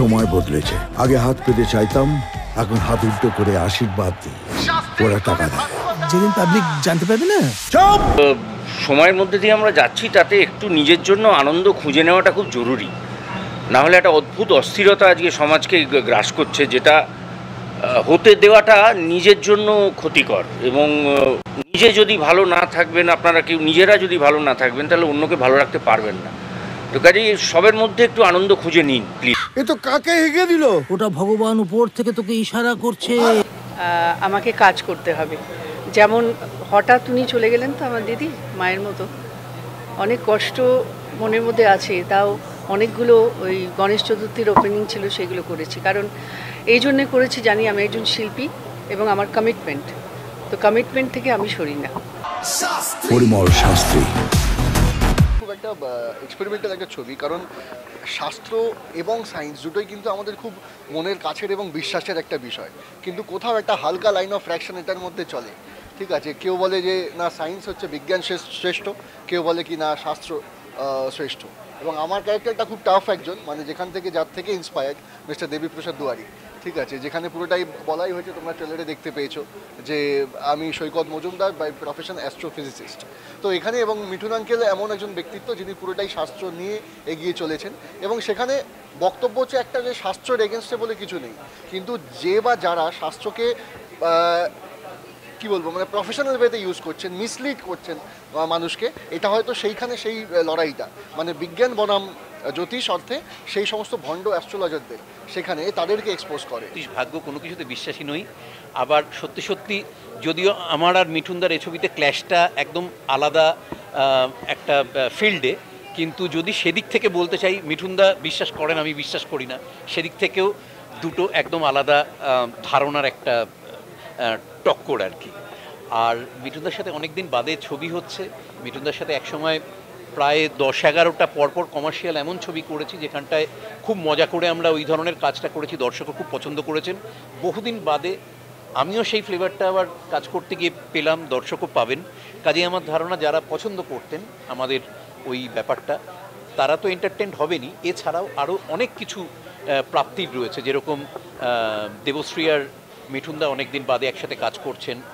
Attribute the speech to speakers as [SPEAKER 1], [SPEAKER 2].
[SPEAKER 1] সময় বদলেছে। আগে হাত পেতে চাইতাম, এখন হাত উল্টো করে আশীর্বাদ দিই, ওরা টাকা দেয়।
[SPEAKER 2] যেদিন পাবলিক জানতে পারবে না।
[SPEAKER 1] চুপ!
[SPEAKER 3] সময়ের মধ্যে দিয়ে আমরা যাচ্ছি, তাতে একটু নিজের জন্য আনন্দ খুঁজে নেওয়াটা খুব জরুরি। না হলে একটা অদ্ভুত অস্থিরতা আজকে সমাজকে গ্রাস করছে, যেটা হতে দেওয়াটা নিজের জন্য ক্ষতিকর। এবং নিজে যদি ভালো না থাকবেন, আপনারা কেউ নিজেরা যদি ভালো না থাকবেন, তাহলে অন্যকে ভালো রাখতে পারবেন না। তো কাজেই সবের মধ্যে একটু আনন্দ খুঁজে নিন প্লিজ।
[SPEAKER 1] এ তো কাকে হেগে দিল?
[SPEAKER 2] ওটা ভগবান উপর থেকে তোকে ইশারা করছে।
[SPEAKER 4] আমাকে কাজ করতে হবে। যেমন হঠাৎ উনি চলে গেলেন তো আমার দিদি, মায়ের মতো অনেক কষ্ট মনের মধ্যে আছে। তাও অনেকগুলো ওই গণেশ চতুর্থীর ওপেনিং ছিল, সেগুলো করেছি। কারণ এই জন্যে করেছি, জানি আমি একজন শিল্পী এবং আমার কমিটমেন্ট, তো কমিটমেন্ট থেকে আমি সরি না।
[SPEAKER 1] পরিমল শাস্ত্রী
[SPEAKER 5] খুব একটা এক্সপেরিমেন্টাল একটা ছবি, কারণ শাস্ত্র এবং সায়েন্স দুটোই কিন্তু আমাদের খুব মনের কাছের এবং বিশ্বাসের একটা বিষয়, কিন্তু কোথাও একটা হালকা লাইন অফ ফ্র্যাকশন এটার মধ্যে চলে। ঠিক আছে, কেউ বলে যে না সায়েন্স হচ্ছে বিজ্ঞান শ্রেষ্ঠ, কেউ বলে কি না শাস্ত্র শ্রেষ্ঠ। এবং আমার ক্যারেক্টারটা খুব টাফ একজন, মানে যেখান থেকে যার থেকে ইন্সপায়ার্ড মিস্টার দেবীপ্রসাদ দুয়ারি। ঠিক আছে, যেখানে পুরোটাই বলাই হয়েছে, তোমরা ট্রেলারে দেখতে পেয়েছো যে আমি সৈকত মজুমদার বাই প্রফেশন অ্যাস্ট্রোফিজিসিস্ট। তো এখানে এবং মিঠুন আঙ্কেল এমন একজন ব্যক্তিত্ব যিনি পুরোটাই শাস্ত্র নিয়ে এগিয়ে চলেছেন, এবং সেখানে বক্তব্য হচ্ছে একটা, যে শাস্ত্রের এগেনস্টে বলে কিছু নেই, কিন্তু যে বা যারা শাস্ত্রকে কি বলবো, মানে প্রফেশনাল ওয়েতে ইউজ করছেন, মিসলিড করছেন মানুষকে, এটা হয়তো সেইখানে সেই লড়াইটা, মানে বিজ্ঞান বনাম জ্যোতিষ অর্থে সেই সমস্ত ভণ্ড অ্যাস্ট্রোলজারদের, সেখানে তাদেরকে এক্সপোজ করে।
[SPEAKER 6] ভাগ্য কোনো কিছুতে বিশ্বাসী নই। আবার সত্যি সত্যি যদিও আমার আর মিঠুনদার এই ছবিতে ক্ল্যাশটা একদম আলাদা একটা ফিল্ডে, কিন্তু যদি সেদিক থেকে বলতে চাই, মিঠুনদা বিশ্বাস করেন, আমি বিশ্বাস করি না, সেদিক থেকেও দুটো একদম আলাদা ধারণার একটা টক্কর আর কি। আর মিঠুনদার সাথে অনেক দিন বাদে ছবি হচ্ছে। মিঠুনদার সাথে একসময় প্রায় 10-11টা পরপর কমার্শিয়াল এমন ছবি করেছি, যেখানটায় খুব মজা করে আমরা ওই ধরনের কাজটা করেছি, দর্শকও খুব পছন্দ করেছেন। বহুদিন বাদে আমিও সেই ফ্লেভারটা আবার কাজ করতে গিয়ে পেলাম, দর্শকও পাবেন। কাজেই আমার ধারণা যারা পছন্দ করতেন আমাদের ওই ব্যাপারটা, তারা তো এন্টারটেইন হবেনই, এছাড়াও আরও অনেক কিছু প্রাপ্তির রয়েছে, যেরকম দেবশ্রী আর মিঠুনদা অনেক দিন বাদে একসাথে কাজ করছেন।